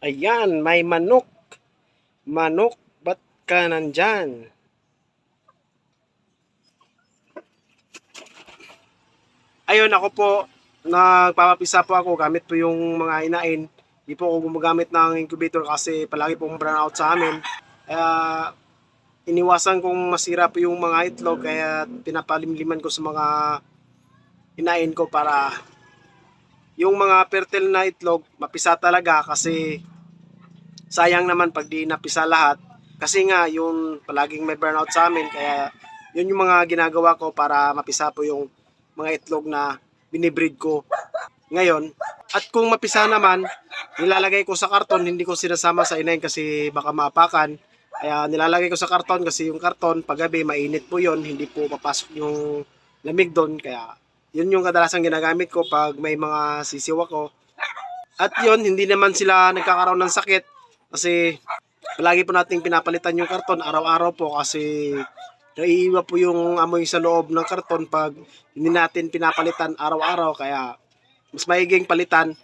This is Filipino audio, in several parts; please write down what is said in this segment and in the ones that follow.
Ayan, may manok. Manok, ba't ka nandyan? Ayun, ako po, nagpapapisa po ako gamit po yung mga inain. Hindi po ako gumagamit ng incubator kasi palagi pong brownout sa amin. Kaya iniwasan kong masira po yung mga itlog, kaya pinapalimliman ko sa mga inain ko para yung mga fertile na itlog mapisa talaga, kasi sayang naman pag di napisa lahat. Kasi nga yung palaging may burnout sa amin, kaya yun yung mga ginagawa ko para mapisa po yung mga itlog na binibreed ko ngayon. At kung mapisa naman, nilalagay ko sa karton, hindi ko sinasama sa inahin kasi baka maapakan. Kaya nilalagay ko sa karton kasi yung karton paggabi mainit po yon, hindi po papasok yung lamig doon. Kaya yun yung kadalasan ginagamit ko pag may mga sisiw ako. At yun, hindi naman sila nagkakaroon ng sakit kasi palagi po nating pinapalitan yung karton araw-araw po, kasi naiiwa po yung amoy sa loob ng karton pag hindi natin pinapalitan araw-araw. Kaya mas maiging palitan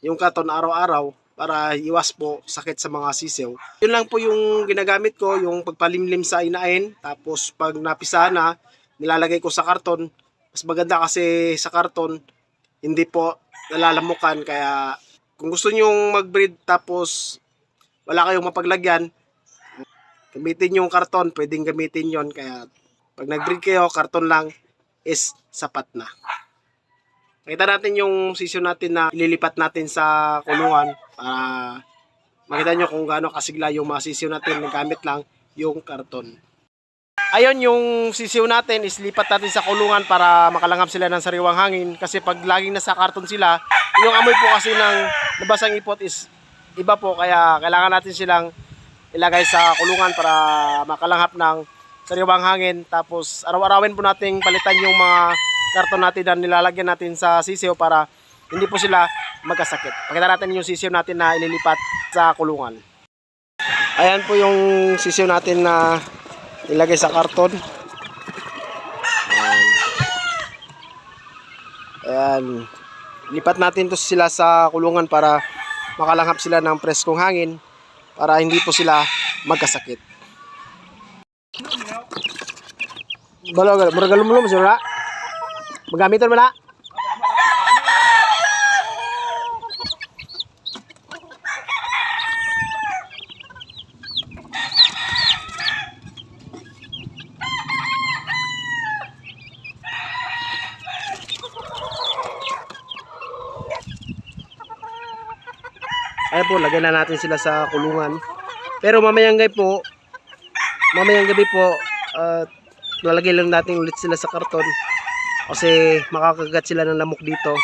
yung karton araw-araw para iwas po sakit sa mga sisiw. Yun lang po yung ginagamit ko, yung pagpalimlim sa inain. Tapos pag napisa na, nilalagay ko sa karton. Mas maganda kasi sa karton, hindi po nalalamukan. Kaya kung gusto nyong mag-breed tapos wala kayong mapaglagyan, gamitin yung karton, pwedeng gamitin yon. Kaya pag nag-breed kayo, karton lang is sapat na. Makita natin yung sisyo natin na ililipat natin sa kulungan para makita nyo kung gaano kasigla yung mga sisyo natin na gamit lang yung karton. Ayun, yung sisiw natin is lipat natin sa kulungan para makalanghap sila ng sariwang hangin, kasi pag laging nasa karton sila, yung amoy po kasi ng nabasang ipot is iba po, kaya kailangan natin silang ilagay sa kulungan para makalanghap ng sariwang hangin. Tapos araw-arawin po nating palitan yung mga karton natin na nilalagyan natin sa sisiw para hindi po sila magkasakit. Pakita natin yung sisiw natin na ililipat sa kulungan. Ayan po yung sisiw natin na ilagay sa karton. Ayan. Lipat natin to sila sa kulungan para makalanghap sila ng preskong hangin, para hindi po sila magkasakit. Maragalumulum sila. Magamitan mo na. Ayan po, lagyan na natin sila sa kulungan. Pero mamayang gabi po, lalagay lang natin ulit sila sa karton kasi makakagat sila ng lamok dito.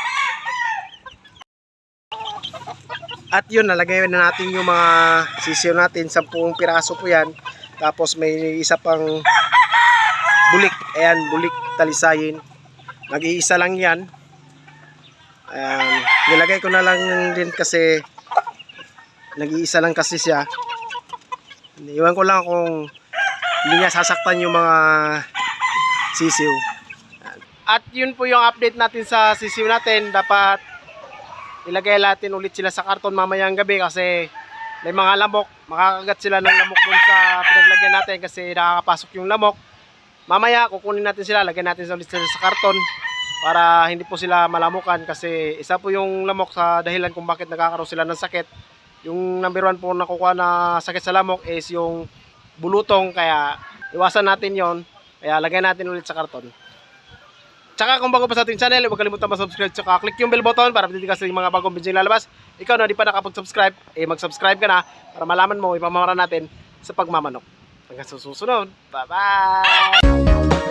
At yun, nalagay na natin yung mga sisiw natin, 10 piraso po yan. Tapos may isa pang bulik, ayan, bulik talisayin. Nag-iisa lang yan. Ayan, nilagay ko na lang din kasi nag-iisa lang kasi siya. Iwan ko lang kung hindi niya sasaktan yung mga sisiw. At yun po yung update natin sa sisiw natin. Dapat ilagay natin ulit sila sa karton mamayang gabi kasi may mga lamok. Makakagat sila ng lamok dun sa pinaglagyan natin kasi nakakapasok yung lamok. Mamaya kukunin natin sila, lagyan natin ulit sila sa karton para hindi po sila malamukan, kasi isa po yung lamok sa dahilan kung bakit nagkakaroon sila ng sakit. Yung number 1 po nakukuha na sakit sa lamok is yung bulutong, kaya iwasan natin yon. Kaya lagay natin ulit sa karton. Tsaka kung bago pa sa ating channel, huwag kalimutan mag-subscribe, tsaka click yung bell button para update ka sa mga bagong video lalabas. Ikaw na di pa nakapag-subscribe, mag-subscribe ka na para malaman mo ipamamara natin sa pagmamanok. Hanggang sa susunod, bye bye!